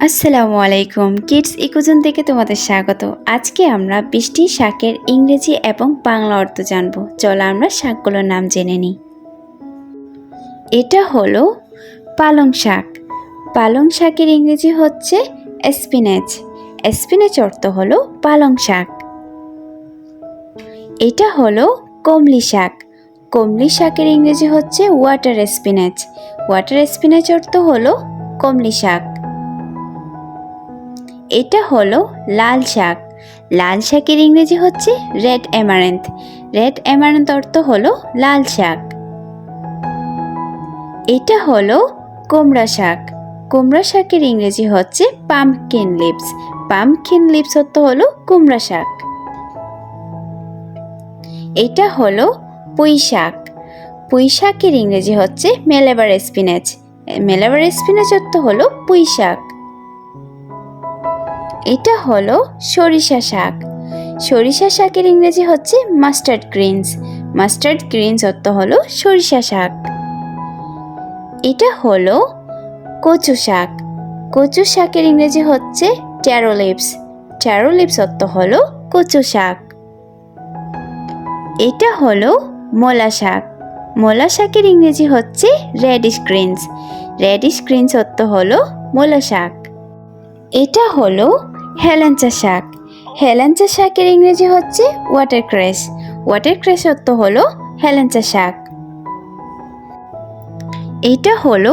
আসসালামু আলাইকুম কিডস ইকোজন থেকে তোমাদের স্বাগত। আজকে আমরা 20টি শাকের ইংরেজি এবং বাংলা অর্থ জানব। চলো আমরা শাকগুলোর নাম জেনে নিই। এটা হলো পালং শাক। পালং শাকের ইংরেজি হচ্ছে স্পিনাচ। স্পিনাচ অর্থ হলো পালং শাক। এটা হলো কমলি শাক। কমলি শাকের ইংরেজি হচ্ছে ওয়াটার স্পিনাচ। ওয়াটার স্পিনাচ অর্থ হলো কমলি শাক। এটা হলো লাল শাক। লাল শাকের ইংরেজি হচ্ছে রেড অ্যামারেন্থ। রেড অ্যামারেন্থ অর্থ হলো লাল শাক। এটা হলো কুমড়া শাক। কুমড়া শাকের ইংরেজি হচ্ছে পাম্পকিন লিভস। পাম্পকিন লিভস অর্থ হলো কুমড়া শাক। এটা হলো পুঁই শাক। পুঁই শাকের ইংরেজি হচ্ছে মেলাবার স্পিনাচ। মেলাবার স্পিনাচ অর্থ হলো পুঁই শাক। এটা হলো সরিষা শাক। সরিষা শাকের ইংরেজি হচ্ছে মাস্টার্ড গ্রিনস। মাস্টার্ড গ্রিনস অর্থ হলো সরিষা শাক। এটা হলো কচু শাক। কচু শাকের ইংরেজি হচ্ছে ট্যারো লিভস। ট্যারো লিভস অর্থ হলো কচু শাক। এটা হলো মোলা শাক। মোলা শাকের ইংরেজি হচ্ছে রেডিশ গ্রিনস। রেডিশ গ্রিনস অর্থ হলো মোলা শাক। এটা হলো হেলেঞ্চা শাক। হেলেঞ্চা শাকের ইংরেজি হচ্ছে ওয়াটার ক্রেস। ওয়াটার ক্রেস অর্থ হলো হেলেঞ্চা শাক। এটা হলো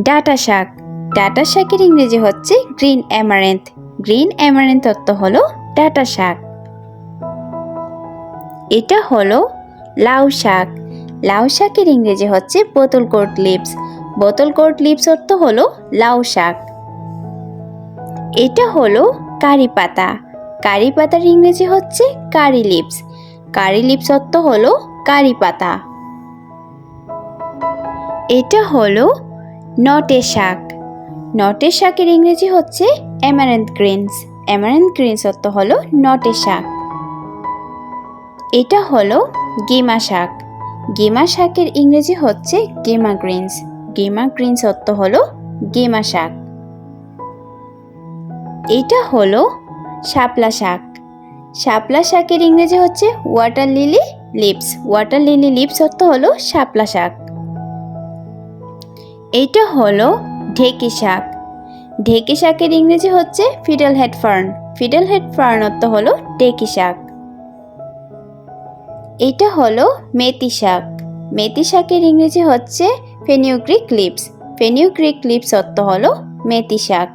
ডাঁটা শাক। ডাঁটা শাকের ইংরেজি হচ্ছে গ্রিন অ্যামারেন্থ। গ্রিন অ্যামারেন্থ অর্থ হলো ডাঁটা শাক। এটা হলো লাউ শাক। লাউ শাকের ইংরেজি হচ্ছে bottle gourd leaves. Bottle gourd leaves অর্থ হলো লাউ শাক। এটা হলো কারি পাতা। কারি পাতার ইংরেজি হচ্ছে কারি লিভস। কারি লিভস অর্থ হলো কারি পাতা। এটা হলো নটে শাক। নটে শাকের ইংরেজি হচ্ছে অ্যামারেন্থ গ্রিনস। অ্যামারেন্থ গ্রিনস অর্থ হলো নটে শাক। এটা হলো গিমা শাক। গিমা শাকের ইংরেজি হচ্ছে গিমা গ্রিনস। গিমা গ্রিনস অর্থ হলো গিমা শাক। এটা হলো শাপলা শাক। শাপলা শাকের ইংরেজি হচ্ছে water lily leaves. Water lily leaves অর্থ হলো শাপলা শাক। এটা হলো ঢেকি শাক। ঢেকি শাকের ইংরেজি হচ্ছে fiddle head fern. Fiddle head fern অর্থ হলো ঢেকি শাক। এটা হলো মেথি শাক। মেথি শাকের ইংরেজি হচ্ছে ফেনিউগ্রিক লিভস। ফেনিউগ্রিক লিভস অর্থ হলো মেথি শাক।